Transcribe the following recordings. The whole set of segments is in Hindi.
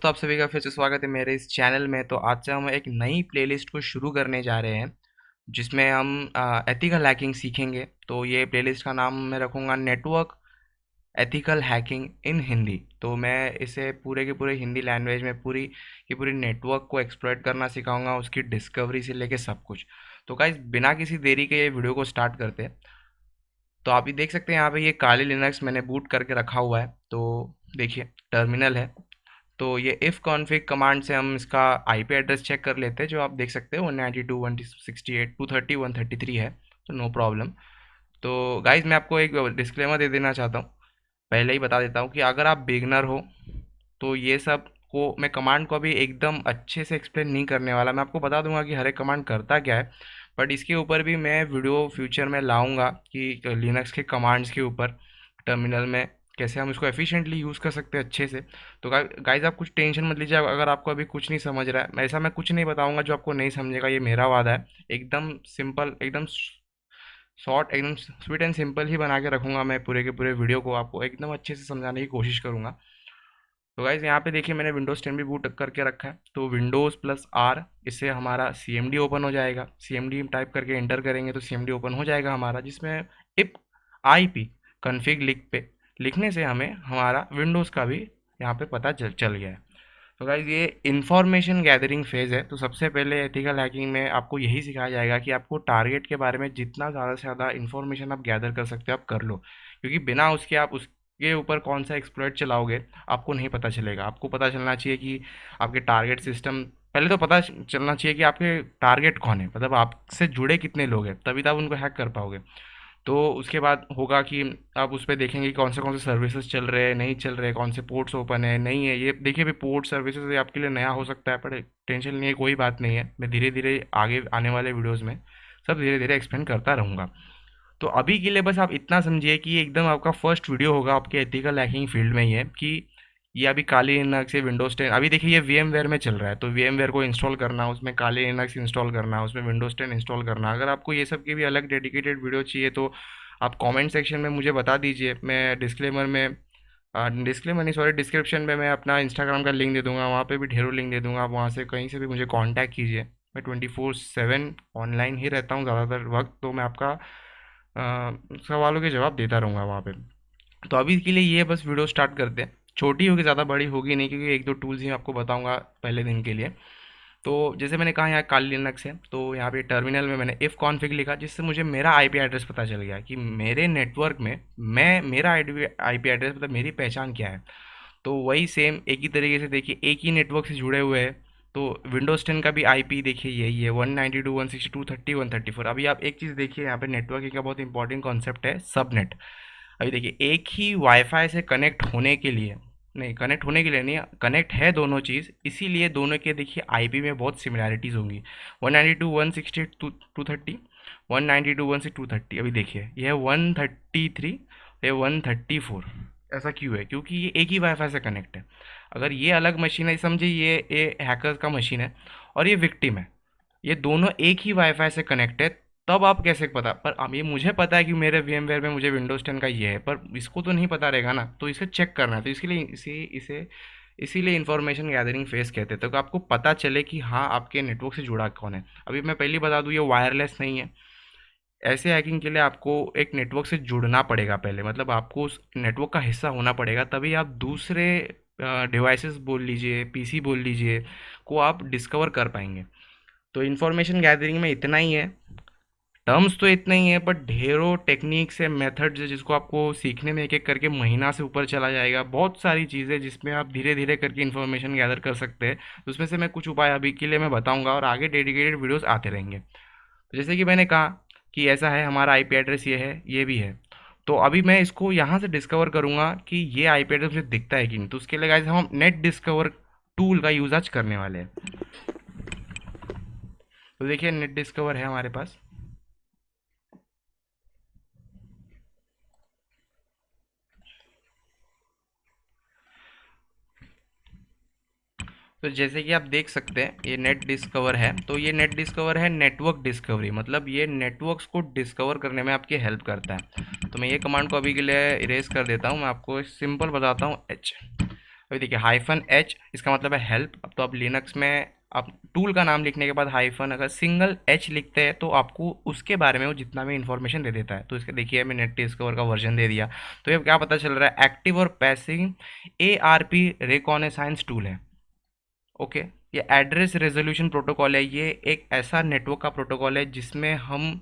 दोस्तों, आप सभी का फिर से स्वागत है मेरे इस चैनल में। तो आज से हम एक नई प्लेलिस्ट को शुरू करने जा रहे हैं जिसमें हम एथिकल हैकिंग सीखेंगे। तो ये प्लेलिस्ट का नाम मैं रखूँगा नेटवर्क एथिकल हैकिंग इन हिंदी। तो मैं इसे पूरे के पूरे हिंदी लैंग्वेज में पूरी की पूरी नेटवर्क को एक्सप्लॉइट करना सिखाऊंगा, उसकी डिस्कवरी से लेके सब कुछ। तो गाइस, बिना किसी देरी के ये वीडियो को स्टार्ट करते हैं। तो आप भी देख सकते हैं यहाँ पे ये काली लिनक्स मैंने बूट करके रखा हुआ है। तो देखिए, टर्मिनल है। तो ये इफ़ कॉन्फ़िग कमांड से हम इसका आईपी एड्रेस चेक कर लेते हैं, जो आप देख सकते हैं 192.168.230.133 है। तो नो प्रॉब्लम। तो गाइज, मैं आपको एक डिस्क्लेमर दे देना चाहता हूँ, पहले ही बता देता हूँ कि अगर आप बिगनर हो तो ये सब को मैं कमांड को अभी एकदम अच्छे से एक्सप्लेन नहीं करने वाला। मैं आपको बता दूंगा कि हर एक कमांड करता क्या है, बट इसके ऊपर भी मैं वीडियो फ्यूचर में लाऊंगा कि लिनक्स के कमांड्स के ऊपर टर्मिनल में कैसे हम इसको एफिशिएंटली यूज़ कर सकते हैं अच्छे से। तो गाइज, आप कुछ टेंशन मत लीजिए अगर आपको अभी कुछ नहीं समझ रहा है। ऐसा मैं कुछ नहीं बताऊंगा जो आपको नहीं समझेगा, ये मेरा वादा है। एकदम सिंपल, एकदम शॉर्ट, एकदम स्वीट एंड सिंपल ही बना के रखूंगा। मैं पूरे के पूरे वीडियो को आपको एकदम अच्छे से समझाने की कोशिश करूंगा। तो गाइज, यहाँ पे देखिए मैंने विंडोज़ 10 भी बूट करके रखा है। तो विंडोज़ प्लस आर, इससे हमारा सी एम डी ओपन हो जाएगा। सी एम डी टाइप करके एंटर करेंगे तो सी एम डी ओपन हो जाएगा हमारा, जिसमें इप आई पी कन्फिग लिखने से हमें हमारा विंडोज़ का भी यहाँ पे पता चल गया है। तो गाइज, ये इंफॉर्मेशन गैदरिंग फेज़ है। तो सबसे पहले एथिकल हैकिंग में आपको यही सिखाया जाएगा कि आपको टारगेट के बारे में जितना ज़्यादा से ज़्यादा इन्फॉर्मेशन आप गैदर कर सकते हो आप कर लो, क्योंकि बिना उसके आप उसके ऊपर कौन सा एक्सप्लॉइट चलाओगे आपको नहीं पता चलेगा। आपको पता चलना चाहिए कि आपके टारगेट सिस्टम, पहले तो पता चलना चाहिए कि आपके टारगेट कौन है, मतलब आपसे जुड़े कितने लोग हैं, तभी तो आप उनको हैक कर पाओगे। तो उसके बाद होगा कि आप उस पे देखेंगे कि कौन से सर्विसेज चल रहे हैं, नहीं चल रहे, कौन से पोर्ट्स ओपन है, नहीं है। ये देखिए भी, पोर्ट सर्विसेज आपके लिए नया हो सकता है, पर टेंशन नहीं है, कोई बात नहीं है। मैं धीरे धीरे आगे आने वाले वीडियोज़ में सब धीरे धीरे एक्सप्लेन करता रहूँगा। तो अभी के लिए बस आप इतना समझिए कि ये एकदम आपका फर्स्ट वीडियो होगा आपके एथिकल हैकिंग फील्ड में ही है कि ये अभी काली लिनक्स से विंडोज 10, अभी देखिए ये VMware में चल रहा है। तो VMware को इंस्टॉल करना, उसमें काली लिनक्स इंस्टॉल करना, उसमें विंडोज 10 इंस्टॉल करना। अगर आपको ये सब की भी अलग डेडिकेटेड वीडियो चाहिए तो आप कमेंट सेक्शन में मुझे बता दीजिए। मैं डिस्क्लेमर में, डिस्क्लेमर नहीं सॉरी, डिस्क्रिप्शन में मैं अपना इंस्टाग्राम का लिंक दे दूंगा, वहाँ पे भी ढेरों लिंक दे दूंगा। आप वहाँ से कहीं से भी मुझे कांटेक्ट कीजिए। मैं 24/7 ऑनलाइन ही रहता हूँ ज़्यादातर वक्त। तो मैं आपका सवालों के जवाब देता रहूँगा वहाँ पे। तो अभी के लिए ये बस वीडियो स्टार्ट करते हैं। छोटी होगी, ज़्यादा बड़ी होगी नहीं, क्योंकि एक दो टूल्स ही मैं आपको बताऊंगा पहले दिन के लिए। तो जैसे मैंने कहा, यहाँ काली लिनक्स है। तो यहाँ पे टर्मिनल में मैंने इफ़ कॉन्फ़िग लिखा, जिससे मुझे मेरा आईपी एड्रेस पता चल गया कि मेरे नेटवर्क में मेरा आईपी एड्रेस, मतलब मेरी पहचान क्या है। तो वही सेम एक ही तरीके से देखिए, एक ही नेटवर्क से जुड़े हुए हैं। तो विंडोज़ 10 का भी आईपी देखिए यही है, 192.168.230.134। अभी आप एक चीज़ देखिए, यहाँ पे नेटवर्किंग का बहुत इंपॉर्टेंट कॉन्सेप्ट है, सबनेट। अभी देखिए, एक ही वाईफाई से कनेक्ट होने के लिए, नहीं कनेक्ट होने के लिए नहीं, कनेक्ट है दोनों चीज़, इसीलिए दोनों के देखिए आईपी में बहुत सिमिलैरिटीज़ होंगी। 192.168.230, 192.168.230। अभी देखिए, ये है 133, ये 134। ऐसा क्यों है? क्योंकि ये एक ही वाईफाई से कनेक्ट है। अगर ये अलग मशीन है, समझिए ये हैकर्स का मशीन है और ये विक्टिम है, ये दोनों एक ही वाईफाई से कनेक्ट है, तब आप कैसे पता? पर अब ये मुझे पता है कि मेरे VMware में मुझे विंडोज़ 10 का ये है, पर इसको तो नहीं पता रहेगा ना। तो इसे चेक करना है। तो इसके लिए इसीलिए इंफॉर्मेशन गैदरिंग फेस कहते हैं, तो आपको पता चले कि हाँ, आपके नेटवर्क से जुड़ा कौन है। अभी मैं पहले बता दूँ, ये वायरलेस नहीं है। ऐसे हैकिंग के लिए आपको एक नेटवर्क से जुड़ना पड़ेगा पहले, मतलब आपको उस नेटवर्क का हिस्सा होना पड़ेगा, तभी आप दूसरे डिवाइसेस बोल लीजिए, पीसी बोल लीजिए, को आप डिस्कवर कर पाएंगे। तो इन्फॉर्मेशन गैदरिंग में इतना ही है। टर्म्स तो इतना ही है, बट ढेरों टेक्निक्स है, मेथड्स है, जिसको आपको सीखने में एक एक करके महीना से ऊपर चला जाएगा। बहुत सारी चीज़ें जिसमें आप धीरे धीरे करके इन्फॉर्मेशन गैदर कर सकते हैं। तो उसमें से मैं कुछ उपाय अभी के लिए मैं बताऊंगा, और आगे डेडिकेटेड वीडियोस आते रहेंगे। तो जैसे कि मैंने कहा कि ऐसा है, हमारा आईपी एड्रेस ये है, ये भी है। तो अभी मैं इसको यहाँ से डिस्कवर करूँगा कि ये आईपी एड्रेस मुझे दिखता है कि नहीं। तो उसके लिए गाइस, हम नेट डिस्कवर टूल का यूज आज करने वाले हैं। तो देखिए, नेट डिस्कवर है हमारे पास। तो जैसे कि आप देख सकते हैं, ये नेट डिस्कवर है। तो ये नेट डिस्कवर है नेटवर्क डिस्कवरी, मतलब ये नेटवर्क्स को डिस्कवर करने में आपकी हेल्प करता है। तो मैं ये कमांड को अभी के लिए इरेज कर देता हूँ। मैं आपको सिंपल बताता हूँ, एच। अभी देखिए -H इसका मतलब है हेल्प। अब तो आप लिनक्स में आप टूल का नाम लिखने के बाद हाइफन अगर सिंगल एच लिखते हैं तो आपको उसके बारे में वो जितना भी इन्फॉर्मेशन दे देता है। तो इसके देखिए मैं नेट डिस्कवर का वर्जन दे दिया, तो ये क्या पता चल रहा है, एक्टिव और पैसिव ARP रिकॉनेसाइंस टूल है। ओके, ये एड्रेस रेजोल्यूशन प्रोटोकॉल है। ये एक ऐसा नेटवर्क का प्रोटोकॉल है जिसमें हम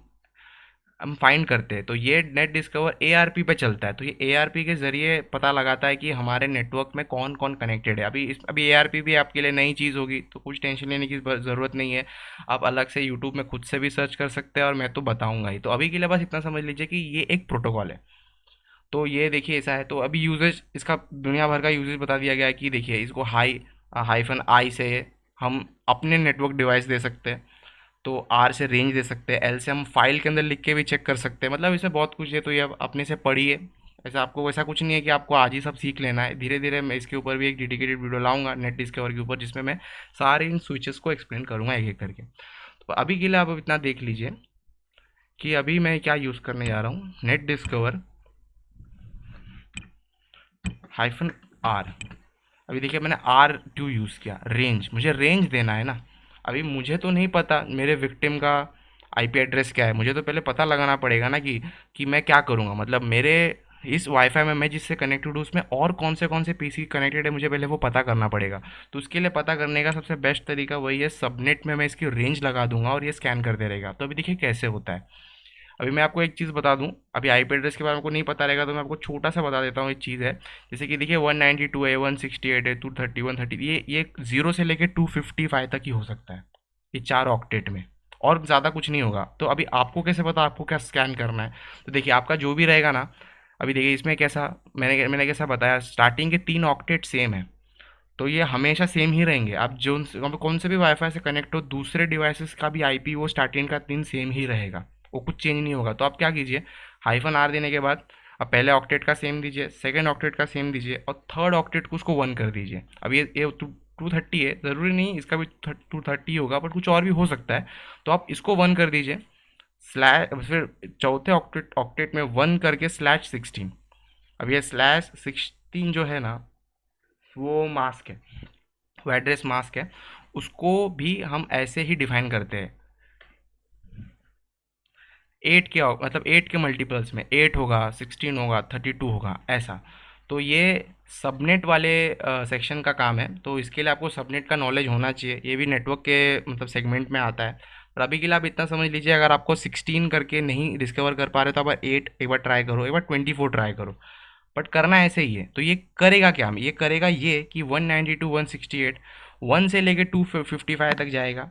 फाइंड करते हैं। तो ये नेट डिस्कवर ARP पे चलता है। तो ये ARP के ज़रिए पता लगाता है कि हमारे नेटवर्क में कौन कौन कनेक्टेड है। अभी ARP भी आपके लिए नई चीज़ होगी, तो कुछ टेंशन लेने की ज़रूरत नहीं है। आप अलग से यूट्यूब में खुद से भी सर्च कर सकते हैं, और मैं तो बताऊंगा ही। तो अभी के लिए बस इतना समझ लीजिए कि ये एक प्रोटोकॉल है। तो ये देखिए ऐसा है। तो अभी यूजेज इसका दुनिया भर का यूजेज बता दिया गया है कि देखिए इसको -I से हम अपने नेटवर्क डिवाइस दे सकते हैं। तो R से रेंज दे सकते हैं, L से हम फाइल के अंदर लिख के भी चेक कर सकते हैं। मतलब इसमें बहुत कुछ है, तो ये अब अपने से पढ़िए। ऐसा आपको वैसा कुछ नहीं है कि आपको आज ही सब सीख लेना है। धीरे धीरे मैं इसके ऊपर भी एक डेडिकेटेड वीडियो लाऊंगा नेट डिस्कवर के ऊपर, जिसमें मैं सारे इन स्विचेस को एक्सप्लेन करूंगा एक एक करके। तो अभी के लिए आप इतना देख लीजिए कि अभी मैं क्या यूज़ करने जा रहा हूँ, नेट डिस्कवर -R। अभी देखिए मैंने R2 यूज़ किया, रेंज, मुझे रेंज देना है ना। अभी मुझे तो नहीं पता मेरे विक्टिम का IP एड्रेस क्या है। मुझे तो पहले पता लगाना पड़ेगा ना कि मैं क्या करूँगा। मतलब मेरे इस वाईफाई में मैं जिससे कनेक्टेड हूँ उसमें और कौन से PC कनेक्टेड है, मुझे पहले वो पता करना पड़ेगा। तो उसके लिए पता करने का सबसे बेस्ट तरीका वही है, सबनेट में मैं इसकी रेंज लगा दूंगा और ये स्कैन करते रहेगा। तो अभी देखिए कैसे होता है। अभी मैं आपको एक चीज़ बता दूं, अभी IP एड्रेस के बारे में आपको नहीं पता रहेगा, तो मैं आपको छोटा सा बता देता हूँ। एक चीज़ है, जैसे कि देखिए 192 है, 168 है, 230, 130, ये 0 से लेके 255 तक ही हो सकता है, ये 4 ऑक्टेट में। और ज़्यादा कुछ नहीं होगा। तो अभी आपको कैसे पता आपको क्या स्कैन करना है। तो देखिए आपका जो भी रहेगा ना, अभी देखिए इसमें कैसा, मैंने कैसा बताया, स्टार्टिंग के 3 ऑक्टेट सेम है। तो ये हमेशा सेम ही रहेंगे। आप जो कौन से भी वाईफाई से कनेक्ट हो, दूसरे डिवाइसेस का भी IP वो स्टार्टिंग का 3 सेम ही रहेगा, वो कुछ चेंज नहीं होगा। तो आप क्या कीजिए, -R देने के बाद आप पहले ऑक्टेट का सेम दीजिए, सेकंड ऑक्टेट का सेम दीजिए, और थर्ड ऑक्टेट को उसको 1 कर दीजिए। अब ये 230 है, ज़रूरी नहीं इसका भी 230 होगा, बट कुछ और भी हो सकता है। तो आप इसको 1 कर दीजिए, स्लैश, फिर चौथे ऑक्टेट ऑक्टेट में 1 करके /16। अब ये /16 जो है ना, वो मास्क है, वो एड्रेस मास्क है। उसको भी हम ऐसे ही डिफाइन करते हैं, 8 के, मतलब 8 के मल्टीपल्स में 8 होगा, 16 होगा, 32 होगा, ऐसा। तो ये सबनेट वाले सेक्शन का काम है। तो इसके लिए आपको सबनेट का नॉलेज होना चाहिए, ये भी नेटवर्क के मतलब सेगमेंट में आता है। और अभी के लिए आप इतना समझ लीजिए, अगर आपको 16 करके नहीं डिस्कवर कर पा रहे तो आप 8 एक बार ट्राई करो, एक बार 24 ट्राई करो, बट करना ऐसे ही है। तो ये करेगा क्या, ये करेगा ये कि 192 168 1 से लेके 255 तक जाएगा।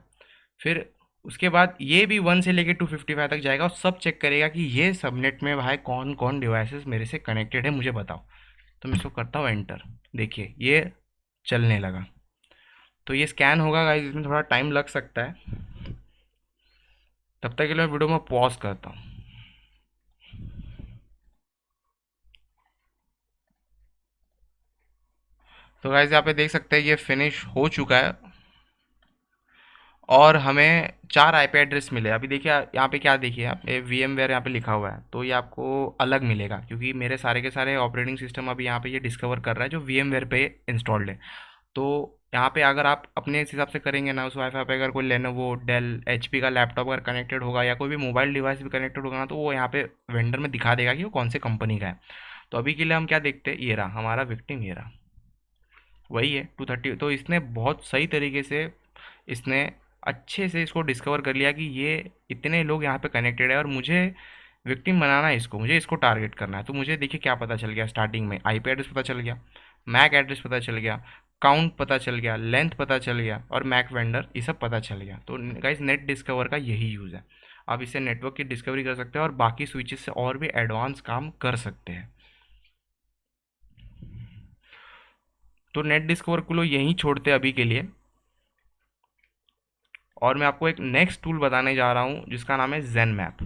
फिर उसके बाद ये भी 1 से लेके 255 तक जाएगा, और सब चेक करेगा कि ये सबनेट में भाई कौन कौन डिवाइसेस मेरे से कनेक्टेड है, मुझे बताओ। तो मैं इसको करता हूँ एंटर, देखिए ये चलने लगा। तो ये स्कैन होगा गाइस, इसमें थोड़ा टाइम लग सकता है। तब तक के लिए मैं वीडियो में पॉज करता हूँ। तो गाइस यहाँ पे देख सकते हैं ये फिनिश हो चुका है, और हमें 4 IP एड्रेस मिले। अभी देखिए यहाँ पे क्या, देखिए यहाँ पे VMware यहाँ पे लिखा हुआ है, तो ये आपको अलग मिलेगा, क्योंकि मेरे सारे के सारे ऑपरेटिंग सिस्टम अभी यहाँ पे ये डिस्कवर कर रहा है जो VMware पे इंस्टॉल्ड है। तो यहाँ पे अगर आप अपने हिसाब से करेंगे ना, उस वाईफाई पे अगर कोई लेनोवो, डेल, HP का लैपटॉप अगर कनेक्टेड होगा, या कोई भी मोबाइल डिवाइस भी कनेक्टेड होगा ना, तो वो यहाँ पे वेंडर में दिखा देगा कि वो कौन से कंपनी का है। तो अभी के लिए हम क्या देखते हैं, ये रहा हमारा विक्टिम, ये रहा, वही है 230। तो इसने बहुत सही तरीके से, इसने अच्छे से इसको डिस्कवर कर लिया कि ये इतने लोग यहाँ पे कनेक्टेड है, और मुझे विक्टिम बनाना है इसको, मुझे इसको टारगेट करना है। तो मुझे देखिए क्या पता चल गया, स्टार्टिंग में IP एड्रेस पता चल गया, मैक एड्रेस पता चल गया, काउंट पता चल गया, लेंथ पता चल गया, और मैक वेंडर, ये सब पता चल गया। तो गाइस नेट डिस्कवर का यही यूज़ है। आप इससे नेटवर्क की डिस्कवरी कर सकते हैं, और बाकी स्विचेस से और भी एडवांस काम कर सकते हैं। तो नेट डिस्कवर को लो यहीं छोड़ते हैं अभी के लिए, और मैं आपको एक नेक्स्ट टूल बताने जा रहा हूँ जिसका नाम है ZenMap।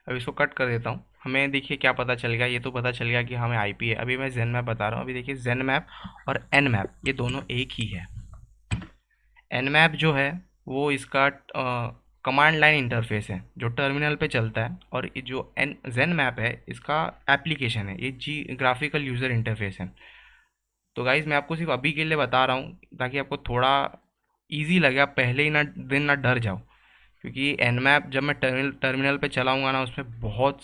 अब इसको कट कर देता हूँ। हमें देखिए क्या पता चल गया, ये तो पता चल गया कि हमें IP है। अभी मैं ZenMap बता रहा हूँ। अभी देखिए ZenMap और Nmap ये दोनों एक ही है। Nmap जो है वो इसका कमांड लाइन इंटरफेस है जो टर्मिनल पे चलता है, और ये जो ZenMap है इसका एप्लीकेशन है, ये जी ग्राफिकल यूज़र इंटरफेस है। तो गाइज़ मैं आपको सिर्फ अभी के लिए बता रहा हूँ ताकि आपको थोड़ा इजी लगे, आप पहले ही ना दिन ना डर जाओ, क्योंकि एनमैप जब मैं टर्मिनल पे चलाऊंगा ना, उसमें बहुत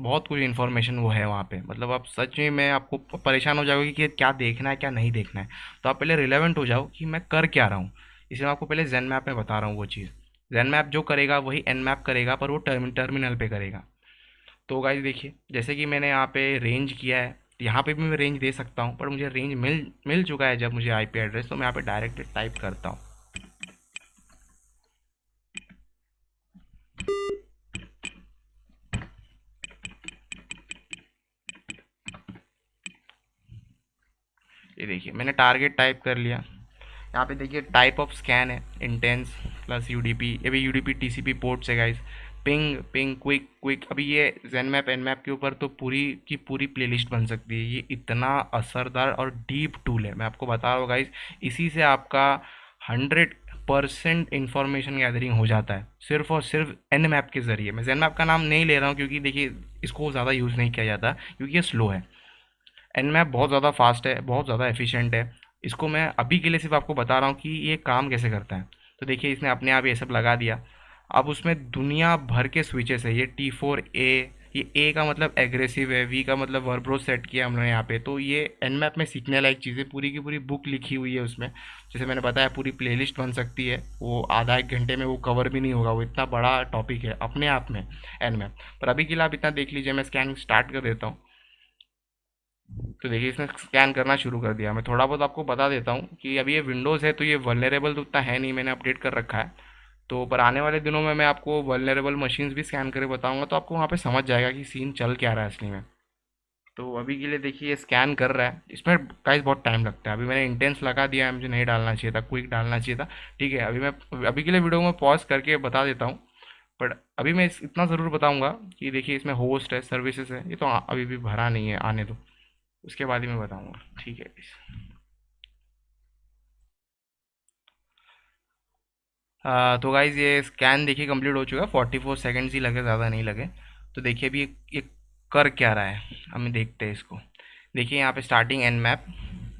बहुत कुछ इन्फॉर्मेशन वो है वहाँ पे, मतलब आप सच में आपको परेशान हो जाओगे कि क्या देखना है क्या नहीं देखना है। तो आप पहले रिलेवेंट हो जाओ कि मैं कर क्या रहा हूँ, इसलिए मैं आपको पहले जेन मैप में बता रहा हूँ वो चीज़। जेन मैप जो करेगा वही एन मैप करेगा, पर वो टर्मिनल पे करेगा। तो गाइस देखिए, जैसे कि मैंने यहाँ पे रेंज किया है, यहाँ पे भी मैं रेंज दे सकता हूँ, पर मुझे रेंज मिल मिल चुका है जब मुझे आईपी एड्रेस, तो मैं यहाँ पे डायरेक्ट टाइप करता हूँ। ये देखिए मैंने टारगेट टाइप कर लिया। यहाँ पे देखिए टाइप ऑफ स्कैन है, इंटेंस प्लस यूडीपी, ये भी यूडीपी टीसीपी पोर्ट्स है guys. Ping ping quick quick, अभी ये जेन मैप एन मैप के ऊपर तो पूरी की पूरी प्लेलिस्ट बन सकती है। ये इतना असरदार और डीप टूल है, मैं आपको बता रहा हूँ गाइस। इसी से आपका 100% इंफॉर्मेशन गैदरिंग हो जाता है, सिर्फ और सिर्फ एन मैप के ज़रिए। मैं जेन मैप का नाम नहीं ले रहा हूँ क्योंकि देखिए इसको ज़्यादा यूज़ नहीं किया जाता, क्योंकि ये स्लो है। एनमैप बहुत ज़्यादा फास्ट है, बहुत ज़्यादा एफिशिएंट है। इसको मैं अभी के लिए सिर्फ आपको बता रहा हूँ कि ये काम कैसे करता है। तो देखिए इसने अपने आप ये सब लगा दिया। अब उसमें दुनिया भर के स्विचेस है। ये T4A, ये ए का मतलब एग्रेसिव है, वी का मतलब वर्ब्रोस सेट किया हमने यहाँ पे। तो ये एनमैप में सीखने लायक चीज़ें, पूरी की पूरी बुक लिखी हुई है उसमें। जैसे मैंने बताया पूरी प्लेलिस्ट बन सकती है, वो आधा एक घंटे में वो कवर भी नहीं होगा, वो इतना बड़ा टॉपिक है अपने आप में एनमैप। पर अभी के लिए आप इतना देख लीजिए, मैं स्कैन स्टार्ट कर देता हूँ। तो देखिए इसने स्कैन करना शुरू कर दिया। मैं थोड़ा बहुत आपको बता देता हूँ कि अभी ये विंडोज़ है तो ये वल्नरेबल तो उतना है नहीं, मैंने अपडेट कर रखा है। तो पर आने वाले दिनों में मैं आपको वल्नरेबल मशीन्स भी स्कैन करके बताऊंगा, तो आपको वहाँ पे समझ जाएगा कि सीन चल क्या रहा है असली में। तो अभी के लिए देखिए ये स्कैन कर रहा है, इसमें गाइस बहुत टाइम लगता है। अभी मैंने इंटेंस लगा दिया है, मुझे नहीं डालना चाहिए था, क्विक डालना चाहिए था। ठीक है, अभी के लिए वीडियो में पॉज करके बता देता हूँ। बट अभी मैं इतना ज़रूर बताऊंगा कि देखिए इसमें होस्ट है, सर्विसेज है, ये तो अभी भी भरा नहीं है, आने दो, उसके बाद ही मैं बताऊंगा। ठीक है। तो गाइज ये स्कैन देखिए कंप्लीट हो चुका है, 44 सेकेंड्स ही लगे, ज़्यादा नहीं लगे। तो देखिए अभी ये कर क्या रहा है, हमें देखते हैं इसको। देखिए यहाँ पे स्टार्टिंग एन मैप,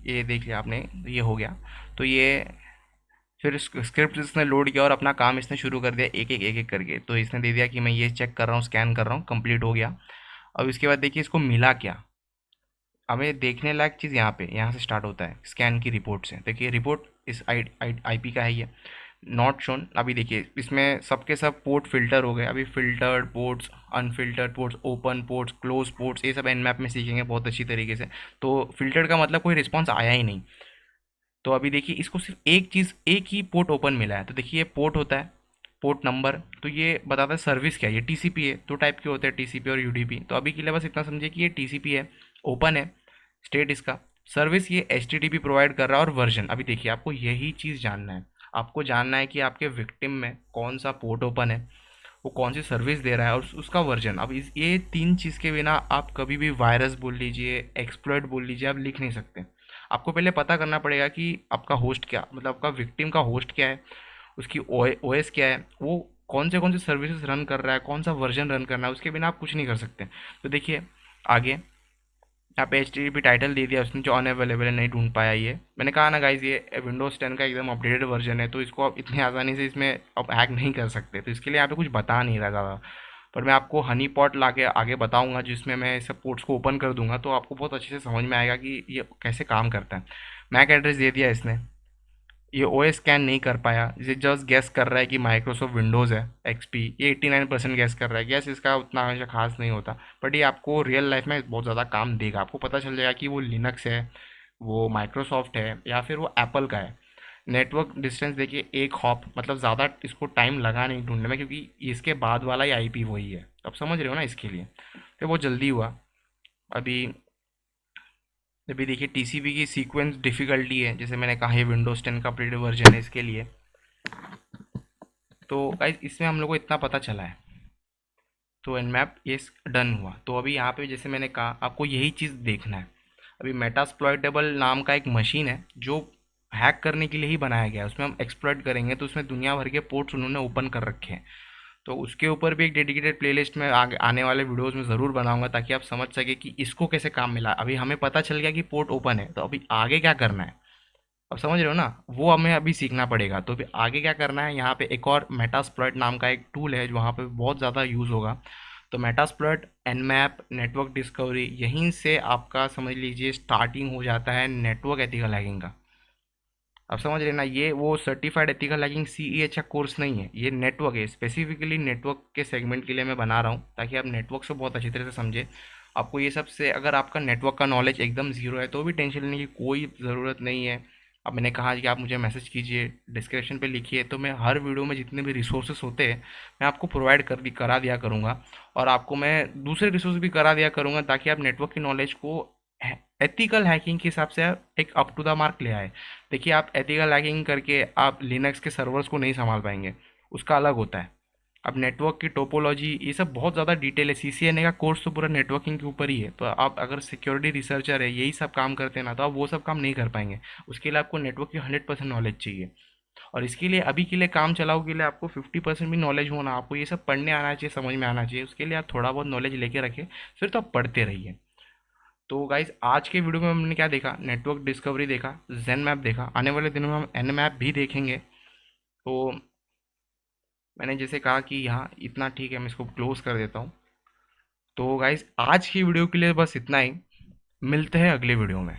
ये देख लिया आपने, ये हो गया। तो ये फिर स्क्रिप्ट इसने लोड किया और अपना काम इसने शुरू कर दिया, एक एक करके। तो इसने दे दिया कि मैं ये चेक कर रहा हूँ, स्कैन कर रहा हूँ, कंप्लीट हो गया। अब इसके बाद देखिए इसको मिला क्या। हमें देखने लायक चीज़ यहाँ पे, यहाँ से स्टार्ट होता है स्कैन की रिपोर्ट से। देखिए रिपोर्ट इस आईपी का है ये, नॉट शोन। अभी देखिए इसमें सबके सब पोर्ट फिल्टर हो गए। अभी filtered ports, unfiltered ports, open ports, close ports, ये सब एन मैप में सीखेंगे बहुत अच्छी तरीके से। तो फिल्टर्ड का मतलब कोई रिस्पॉन्स आया ही नहीं। तो अभी देखिए इसको सिर्फ एक चीज़, एक ही पोर्ट ओपन मिला है। तो देखिए ये पोर्ट होता है, पोर्ट नंबर, तो ये बताता है सर्विस क्या है। ये टीसीपी है, दो टाइप के होते हैं, टीसीपी और यूडीपी। तो अभी के लिए बस इतना समझिए कि ये टीसीपी है, ओपन है, स्टेट इसका, सर्विस ये एचटीटीपी प्रोवाइड कर रहा है, और वर्जन। अभी देखिए आपको यही चीज़ जानना है, आपको जानना है कि आपके विक्टिम में कौन सा पोर्ट ओपन है, वो कौन सी सर्विस दे रहा है, और उसका वर्जन। अब ये तीन चीज़ के बिना आप कभी भी वायरस बोल लीजिए, एक्सप्लॉइट बोल लीजिए, आप लिख नहीं सकते। आपको पहले पता करना पड़ेगा कि आपका होस्ट क्या, मतलब आपका विक्टिम का होस्ट क्या है, उसकी ओएस क्या है, वो कौन से सर्विसेज रन कर रहा है, कौन सा वर्जन रन करना है, उसके बिना आप कुछ नहीं कर सकते। तो देखिए आगे यहाँ पे एच टी टाइटल दे दिया उसने, जो अनअवेलेबल है, नहीं ढूंढ पाया। ये मैंने कहा ना गाइज, ये विंडोज़ 10 का एकदम अपडेटेड वर्जन है, तो इसको आप इतनी आसानी से इसमें आप हैक नहीं कर सकते। तो इसके लिए यहाँ पे कुछ बता नहीं रहा ज़्यादा, पर मैं आपको हनी पॉट ला के आगे बताऊँगा, जिसमें मैं सब पोर्ट्स को ओपन कर दूंगा, तो आपको बहुत अच्छे से समझ में आएगा कि ये कैसे काम करता है। मैक एड्रेस दे दिया इसने, ये ओएस स्कैन नहीं कर पाया, ये जस्ट गैस कर रहा है कि माइक्रोसॉफ्ट विंडोज़ है, एक्सपी। ये 89% गैस कर रहा है, गैस इसका उतना हमेशा खास नहीं होता, बट ये आपको रियल लाइफ में बहुत ज़्यादा काम देगा। आपको पता चल जाएगा कि वो लिनक्स है, वो माइक्रोसॉफ्ट है, या फिर वो एप्पल का है। नेटवर्क डिस्टेंस देखिए, एक हॉप, मतलब ज़्यादा इसको टाइम लगा नहीं ढूंढने में, क्योंकि इसके बाद वाला ही आईपी वही है। अब समझ रहे हो ना, इसके लिए तो बहुत जल्दी हुआ। अभी अभी देखिए टीसीपी की सीक्वेंस डिफ़िकल्टी है, जैसे मैंने कहा ये विंडोज़ 10 का अपडेटेड वर्जन है इसके लिए। तो गाइस इसमें हम लोग को इतना पता चला है। तो एनमैप ये डन हुआ। तो अभी यहाँ पे जैसे मैंने कहा, आपको यही चीज़ देखना है। अभी मेटास्प्लॉइटेबल नाम का एक मशीन है जो हैक करने के लिए ही बनाया गया है। उसमें हम एक्सप्लॉइट करेंगे, तो उसमें दुनिया भर के पोर्ट्स उन्होंने ओपन कर रखे हैं। तो उसके ऊपर भी एक डेडिकेटेड प्लेलिस्ट में आगे आने वाले वीडियोस में ज़रूर बनाऊंगा, ताकि आप समझ सके कि इसको कैसे काम मिला। अभी हमें पता चल गया कि पोर्ट ओपन है, तो अभी आगे क्या करना है, अब समझ रहे हो ना, वो हमें अभी सीखना पड़ेगा। तो अभी आगे क्या करना है, यहाँ पे एक और मेटास्प्लॉइट नाम का एक टूल है जो वहाँ पे बहुत ज़्यादा यूज़ होगा। तो मेटास्प्लॉइट, एनमैप, नेटवर्क डिस्कवरी, यहीं से आपका समझ लीजिए स्टार्टिंग हो जाता है नेटवर्क एथिकल हैकिंग का। अब समझ लेना, ये वो सर्टिफाइड एथिकल हैकिंग CEH का कोर्स नहीं है, ये नेटवर्क है, स्पेसिफिकली नेटवर्क के सेगमेंट के लिए मैं बना रहा हूँ, ताकि आप नेटवर्क से बहुत अच्छी तरह से समझे। आपको ये सब से, अगर आपका नेटवर्क का नॉलेज एकदम ज़ीरो है तो भी टेंशन लेने की कोई ज़रूरत नहीं है। अब मैंने कहा कि आप मुझे मैसेज कीजिए, डिस्क्रिप्शन पे लिखिए, तो मैं हर वीडियो में जितने भी रिसोर्सेस होते हैं मैं आपको प्रोवाइड करा दिया करूँगा। और आपको मैं दूसरे रिसोर्स भी करा दिया करूँगा, ताकि आप नेटवर्क की नॉलेज को एथिकल हैकिंग के हिसाब से एक अप टू द मार्क ले आए। देखिए, आप एथिकल हैकिंग करके आप लिनक्स के सर्वर्स को नहीं संभाल पाएंगे, उसका अलग होता है। अब नेटवर्क की टोपोलॉजी ये सब बहुत ज़्यादा डिटेल है, CCNA का कोर्स तो पूरा नेटवर्किंग के ऊपर ही है। तो आप अगर सिक्योरिटी रिसर्चर है, यही सब काम करते हैं ना, तो आप वो सब काम नहीं कर पाएंगे। उसके लिए आपको नेटवर्क की 100% नॉलेज चाहिए। और इसके लिए अभी के लिए काम चलाओ के लिए आपको 50% भी नॉलेज होना, आपको ये सब पढ़ने आना चाहिए, समझ में आना चाहिए। उसके लिए आप थोड़ा बहुत नॉलेज लेके रखें, फिर तो आप पढ़ते रहिए। तो गाइज, आज के वीडियो में हमने क्या देखा, नेटवर्क डिस्कवरी देखा, जेन मैप देखा, आने वाले दिनों में हम एन मैप भी देखेंगे। तो मैंने जैसे कहा कि यहाँ इतना ठीक है, मैं इसको क्लोज कर देता हूँ। तो गाइज, आज की वीडियो के लिए बस इतना ही, मिलते हैं अगले वीडियो में।